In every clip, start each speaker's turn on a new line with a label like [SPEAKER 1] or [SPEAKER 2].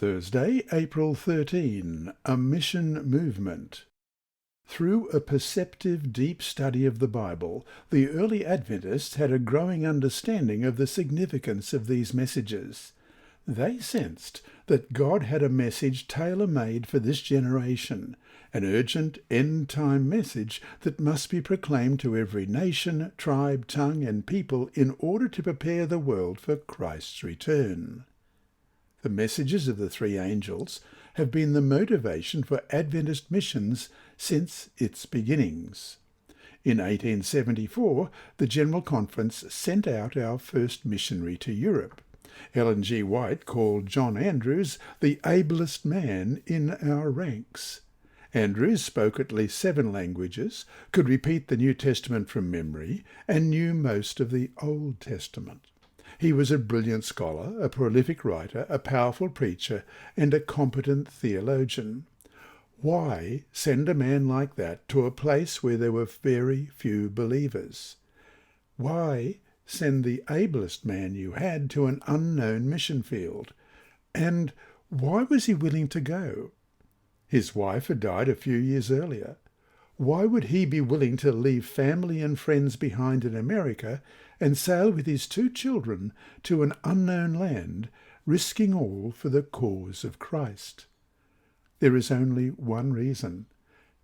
[SPEAKER 1] Thursday, April 13. A Mission Movement. Through a perceptive, deep study of the Bible, the early Adventists had a growing understanding of the significance of these messages. They sensed that God had a message tailor-made for this generation, an urgent end-time message that must be proclaimed to every nation, tribe, tongue, and people in order to prepare the world for Christ's return. The messages of the three angels have been the motivation for Adventist missions since its beginnings. In 1874, the General Conference sent out our first missionary to Europe. Ellen G. White called John Andrews the ablest man in our ranks. Andrews spoke at least 7 languages, could repeat the New Testament from memory, and knew most of the Old Testament. He was a brilliant scholar, a prolific writer, a powerful preacher, and a competent theologian. Why send a man like that to a place where there were very few believers? Why send the ablest man you had to an unknown mission field? And why was he willing to go? His wife had died a few years earlier. Why would he be willing to leave family and friends behind in America and sail with his 2 children to an unknown land, risking all for the cause of Christ? There is only one reason.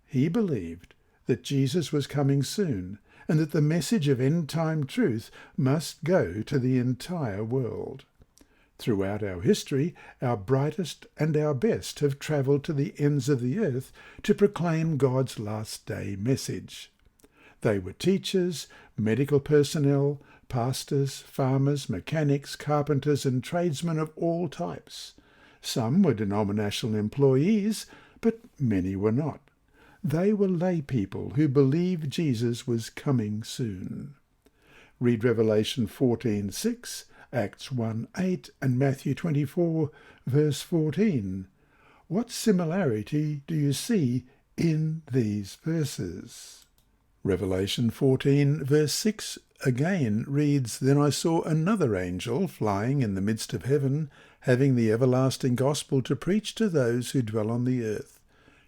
[SPEAKER 1] He believed that Jesus was coming soon and that the message of end-time truth must go to the entire world. Throughout our history, our brightest and our best have travelled to the ends of the earth to proclaim God's last-day message. They were teachers, medical personnel, pastors, farmers, mechanics, carpenters, and tradesmen of all types. Some were denominational employees, but many were not. They were lay people who believed Jesus was coming soon. Read Revelation 14:6, Acts 1:8, and Matthew 24, verse 14. What similarity do you see in these verses? Revelation 14, verse 6 again reads, Then I saw another angel flying in the midst of heaven, having the everlasting gospel to preach to those who dwell on the earth,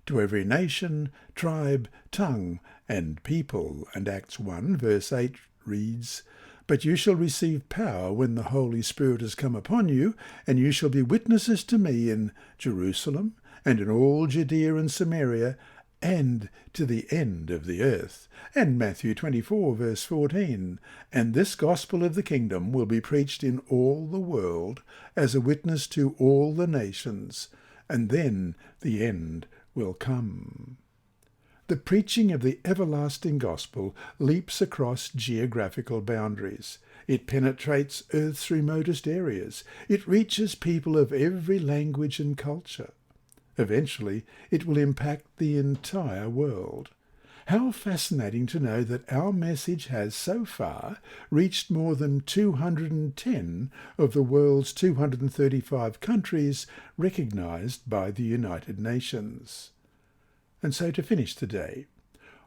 [SPEAKER 1] to every nation, tribe, tongue, and people. And Acts 1, verse 8 reads, But you shall receive power when the Holy Spirit has come upon you, and you shall be witnesses to me in Jerusalem, and in all Judea and Samaria, and to the end of the earth. And Matthew 24, verse 14, And this gospel of the kingdom will be preached in all the world as a witness to all the nations, and then the end will come. The preaching of the everlasting gospel leaps across geographical boundaries. It penetrates Earth's remotest areas. It reaches people of every language and culture. Eventually, it will impact the entire world. How fascinating to know that our message has so far reached more than 210 of the world's 235 countries recognized by the United Nations. And so to finish today,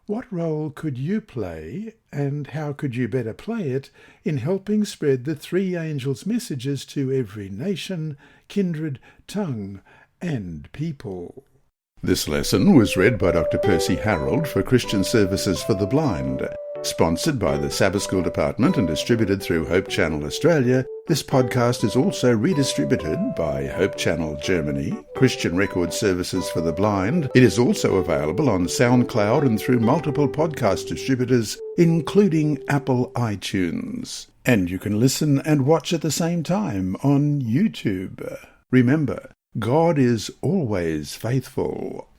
[SPEAKER 1] what role could you play, and how could you better play it, in helping spread the three angels' messages to every nation, kindred, tongue, and people? This lesson was read by Dr. Percy Harrold for Christian Services for the Blind. Sponsored by the Sabbath School Department and distributed through Hope Channel Australia, this podcast is also redistributed by Hope Channel Germany, Christian Record Services for the Blind. It is also available on SoundCloud and through multiple podcast distributors, including Apple iTunes. And you can listen and watch at the same time on YouTube. Remember, God is always faithful.